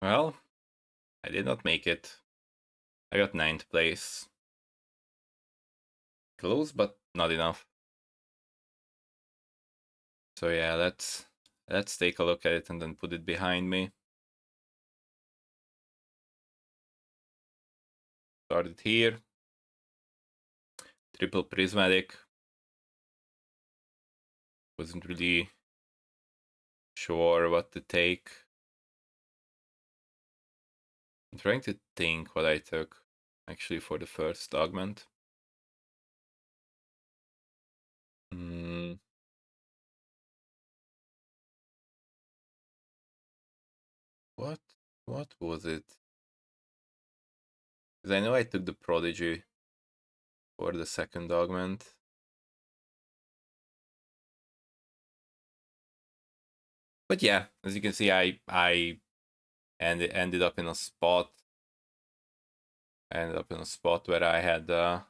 Well, I did not make it. I got ninth place. Close, but not enough. So yeah, let's take a look at it and then put it behind me. Started here. Triple prismatic. Wasn't really sure what to take. I'm trying to think what I took actually for the first augment. Mm, what what was it? Because I know I took the prodigy for the second augment. But yeah, as you can see, I ended up in a spot. I ended up in a spot where I had no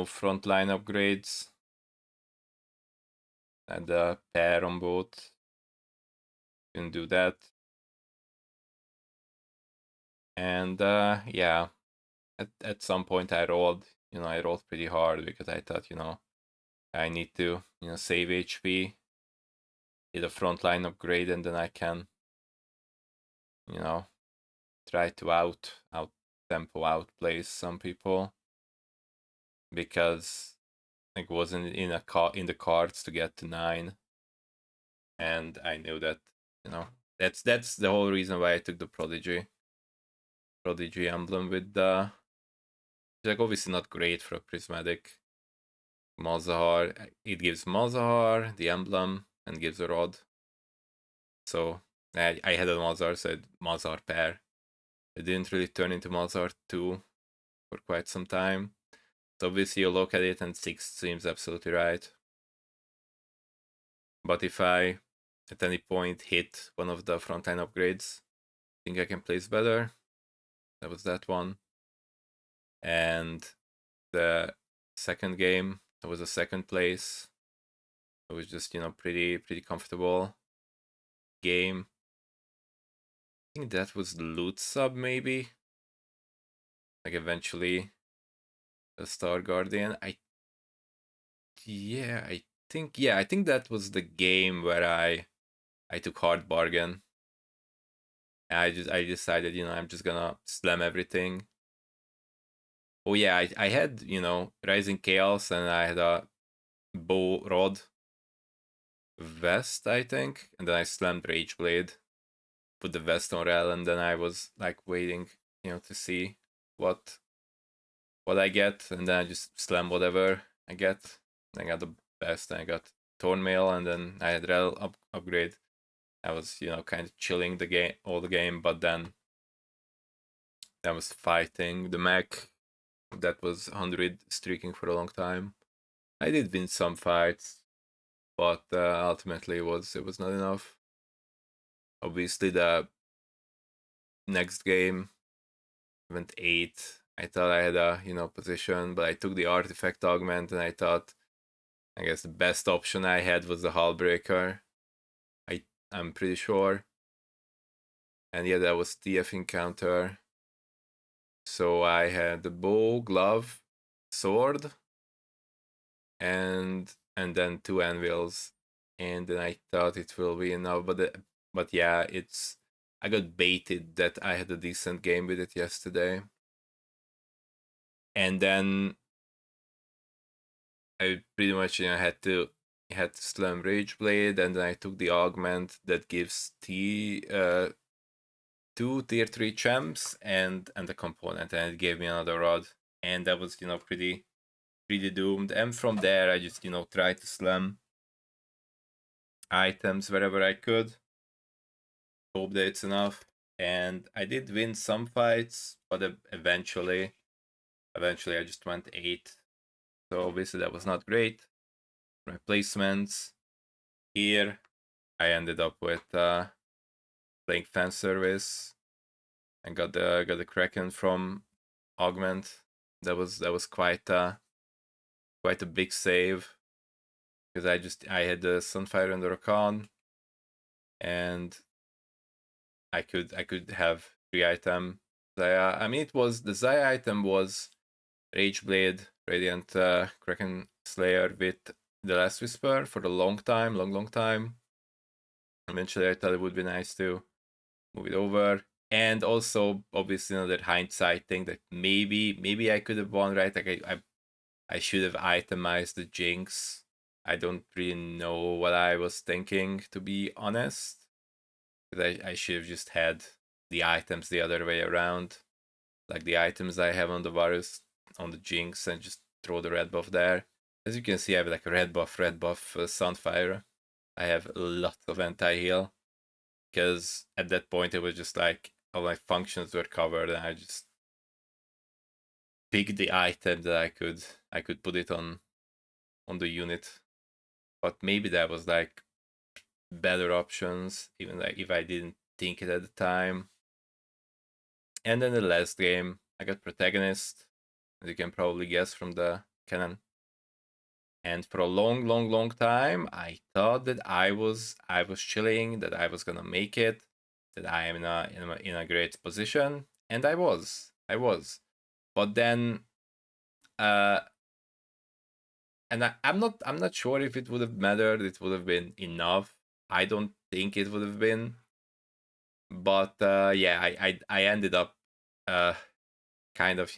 frontline upgrades. Had a pair on both. Can do that. And yeah, at some point I rolled. I rolled pretty hard because I thought, I need to, save HP, hit a frontline upgrade, and then I can, you know, try to out tempo outplace some people because it wasn't in the cards to get to 9, and I knew that, that's the whole reason why I took the prodigy emblem with the like obviously not great for a prismatic Malzahar. It gives Malzahar the emblem and gives a rod. So I had a Malzahar, so Malzahar pair. It didn't really turn into Malzahar 2 for quite some time. So obviously you look at it and 6 seems absolutely right. But if I at any point hit one of the frontline upgrades, I think I can place better. That was that one. And the second game, it was a second place. It was just, pretty comfortable game. I think that was loot sub maybe. Like eventually a Star Guardian. I think that was the game where I took hard bargain. I decided, I'm just gonna slam everything. Oh yeah, I had, Rising Chaos and I had a bow rod vest, I think, and then I slammed Rageblade, put the vest on Rel, and then I was like waiting, to see what I get, and then I just slam whatever I get. I got the best, and I got Thornmail, and then I had Rel upgrade. I was, kind of chilling the game, all the game, but then I was fighting the mech that was 100 streaking for a long time. I did win some fights, but ultimately it was not enough. Obviously, the next game went 8. I thought I had a position, but I took the artifact augment, and I guess the best option I had was the Hullbreaker. I'm pretty sure, and yeah, that was TF encounter. So I had the bow, glove, sword, and then 2 anvils, and then I thought it will be enough, but yeah, I got baited that I had a decent game with it yesterday, and then I pretty much had to slam Rageblade, and then I took the augment that gives 2 tier 3 champs and the component, and it gave me another rod, and that was pretty doomed. And from there I just tried to slam items wherever I could, hope that it's enough, and I did win some fights, but eventually I just went 8. So obviously that was not great. Replacements here, I ended up with playing fan service and got the Kraken from augment. That was quite a big save because I had the Sunfire and the Rakan, and I could have 3 item Zaya. I mean, it was the Zaya item was Rageblade, Radiant Kraken Slayer with the Last Whisper for a long time, long time. Eventually, I thought it would be nice to move it over, and also obviously another hindsight thing that maybe I could have won, right? Like I should have itemized the Jinx. I don't really know what I was thinking, to be honest. Because I should have just had the items the other way around. Like the items I have on the Varus, on the Jinx, and just throw the red buff there. As you can see, I have like a red buff, Sunfire. I have lots of anti-heal. Because at that point it was just like all my functions were covered and I just picked the item that I could put it on the unit. But maybe that was like better options, even like if I didn't think it at the time. And then the last game, I got Protagonist, as you can probably guess from the cannon. And for a long time, I thought that I was chilling, that I was gonna make it, that I am in a great position, and I was. But then, uh, and I'm not sure if it would have mattered. It would have been enough. I don't think it would have been. But yeah, I ended up uh, kind of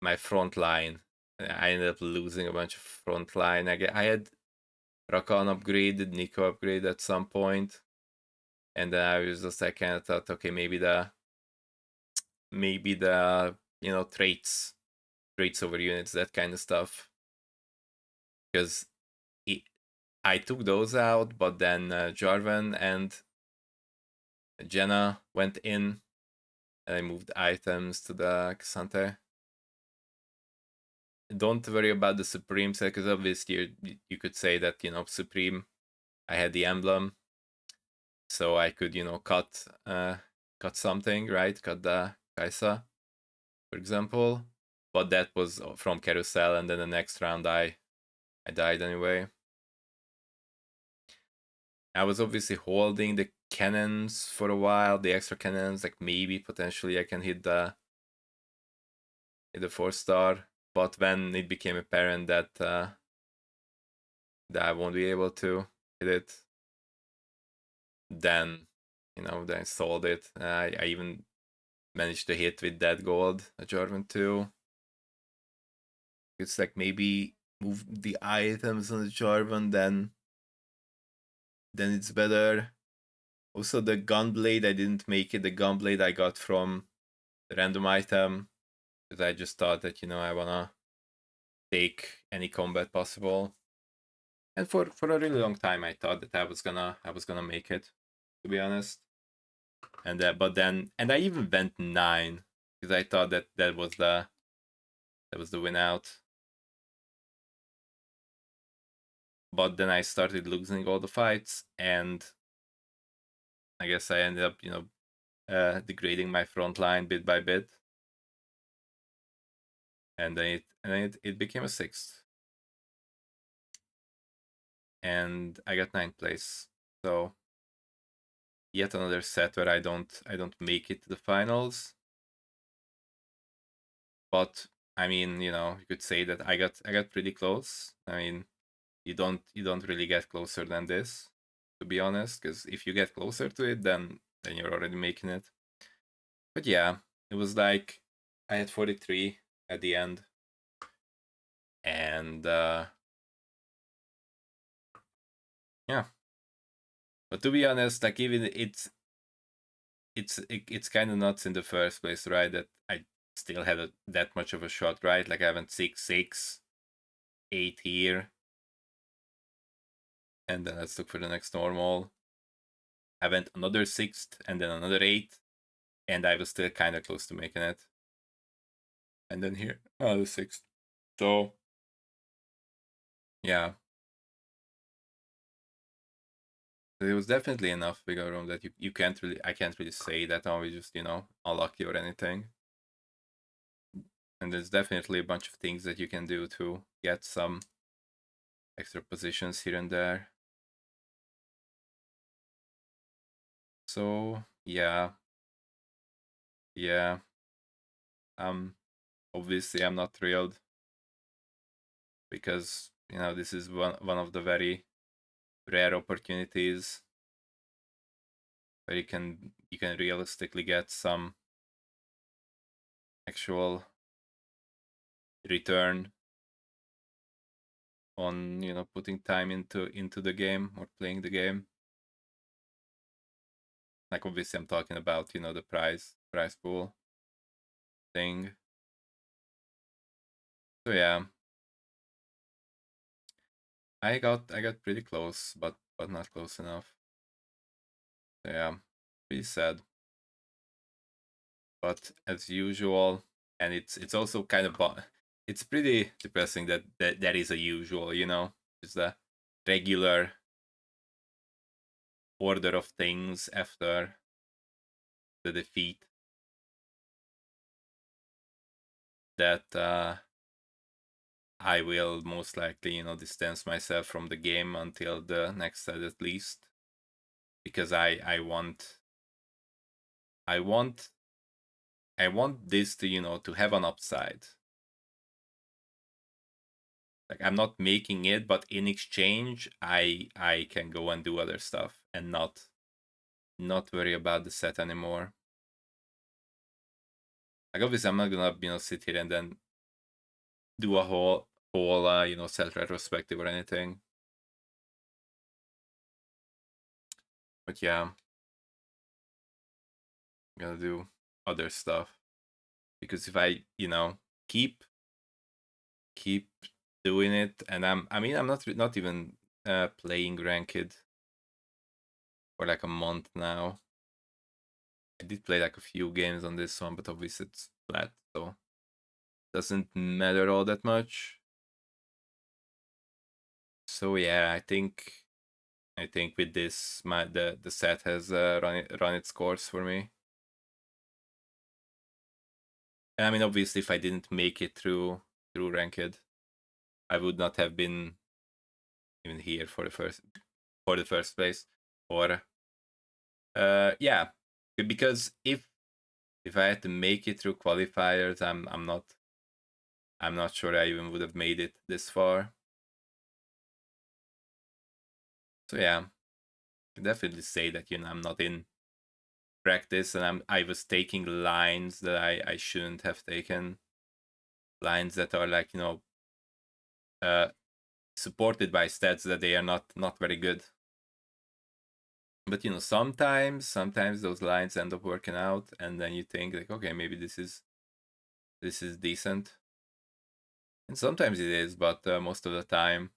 my front line. I ended up losing a bunch of front line. I had Rakan upgraded, Nico upgrade at some point, and then I was just like kind of thought, okay, maybe the traits over units, that kind of stuff, because I took those out, but then Jarvan and Jenna went in, and I moved items to the K'Sante. Don't worry about the Supreme set, because obviously you could say that Supreme, I had the emblem, so I could cut something, right? Cut the Kai'Sa, for example. But that was from Carousel, and then the next round I died anyway. I was obviously holding the cannons for a while, the extra cannons, like maybe potentially I can hit the 4-star. But when it became apparent that I won't be able to hit it, then then I sold it. I even managed to hit with that gold a Jarvan too. It's like maybe move the items on the Jarvan, then it's better. Also the Gunblade, I didn't make it. The Gunblade I got from the random item, because I just thought that I wanna take any combat possible. And for a really long time I thought that I was gonna make it, to be honest. And but then I even went 9, because I thought that was the win out. But then I started losing all the fights, and I guess I ended up degrading my front line bit by bit, and then it became a 6th, and I got 9th place. So yet another set where I don't make it to the finals. But I mean, you could say that I got pretty close. I mean, you don't really get closer than this, to be honest, because if you get closer to it, then you're already making it. But yeah, it was like I had 43 at the end, and yeah. But to be honest, like even it's kind of nuts in the first place, right? That I still had that much of a shot, right? Like I went 6-6, 8 here, and then let's look for the next normal. I went another 6th and then another 8th, and I was still kind of close to making it. And then here, the 6th. So yeah, it was definitely enough wiggle room that you can't really I can't really say that I was just unlucky or anything. And there's definitely a bunch of things that you can do to get some extra positions here and there. So yeah. Um, obviously I'm not thrilled because this is one of the very rare opportunities where you can realistically get some actual return on putting time into the game or playing the game. Like obviously I'm talking about the prize pool thing. So yeah, I got pretty close, but not close enough. So yeah, pretty sad. But as usual, and it's also kind of it's pretty depressing that is a usual, it's the regular order of things after the defeat that I will most likely distance myself from the game until the next set at least, because I want I want this to to have an upside. Like I'm not making it, but in exchange I can go and do other stuff and not worry about the set anymore. Like obviously I'm not gonna sit here and then do a whole set retrospective or anything. But yeah, I'm gonna do other stuff, because if I keep keep doing it, and I'm not even playing ranked for like a month now. I did play like a few games on this one, but obviously it's flat, so doesn't matter all that much. So yeah, I think with this, the set has run its course for me. And I mean, obviously, if I didn't make it through ranked, I would not have been even here for the first place. Or yeah, because if I had to make it through qualifiers, I'm not sure I even would have made it this far. So yeah, I can definitely say that I'm not in practice, and I was taking lines that I shouldn't have taken, lines that are like uh supported by stats that they are not very good. But sometimes those lines end up working out, and then you think like, okay, maybe this is decent, and sometimes it is, but most of the time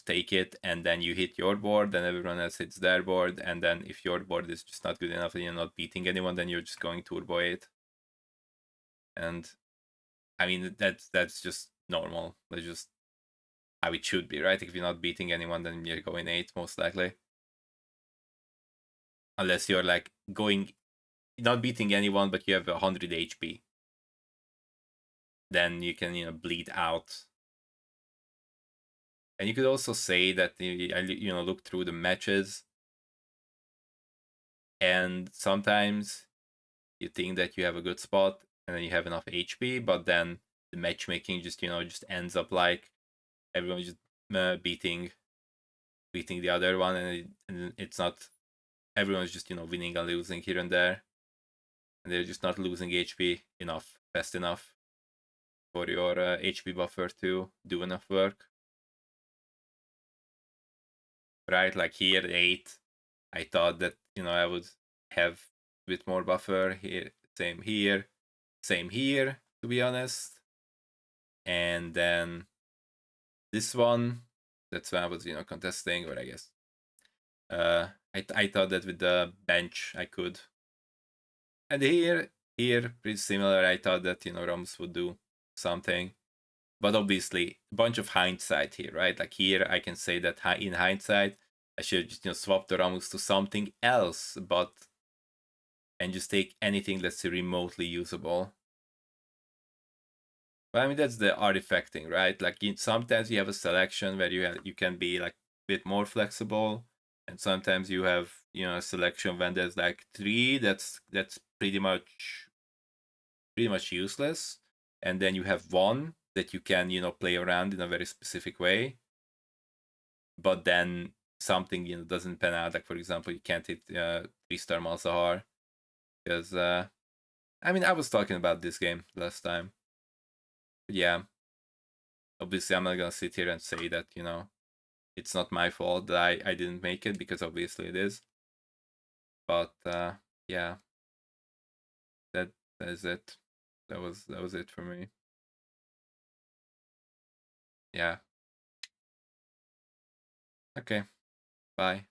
take it, and then you hit your board, and everyone else hits their board, and then if your board is just not good enough and you're not beating anyone, then you're just going turbo 8. And I mean, that's just normal. That's just how it should be, right? If you're not beating anyone, then you're going 8 most likely, unless you're like going not beating anyone, but you have 100 HP, then you can bleed out. And you could also say that you look through the matches, and sometimes you think that you have a good spot and then you have enough HP, but then the matchmaking just ends up like everyone just beating the other one, and it's not, everyone's just winning and losing here and there, and they're just not losing HP enough fast enough for your HP buffer to do enough work. Right, like here 8, I thought that I would have a bit more buffer here. Same here, to be honest. And then this one, that's when I was contesting, or I guess I thought that with the bench I could. And here pretty similar. I thought that Rams would do something, but obviously a bunch of hindsight here, right? Like here I can say that in hindsight I should just swap the Ramus to something else, and just take anything that's remotely usable. But I mean, that's the artifacting, right? Like sometimes you have a selection where you can be like a bit more flexible, and sometimes you have a selection when there's like three that's pretty much useless, and then you have one that you can play around in a very specific way, but then something doesn't pan out. Like for example, you can't hit 3-star Malzahar because I mean I was talking about this game last time. But yeah, obviously I'm not gonna sit here and say that it's not my fault that I didn't make it, because obviously it is. But yeah, that is it. That was it for me. Yeah. Okay. Bye.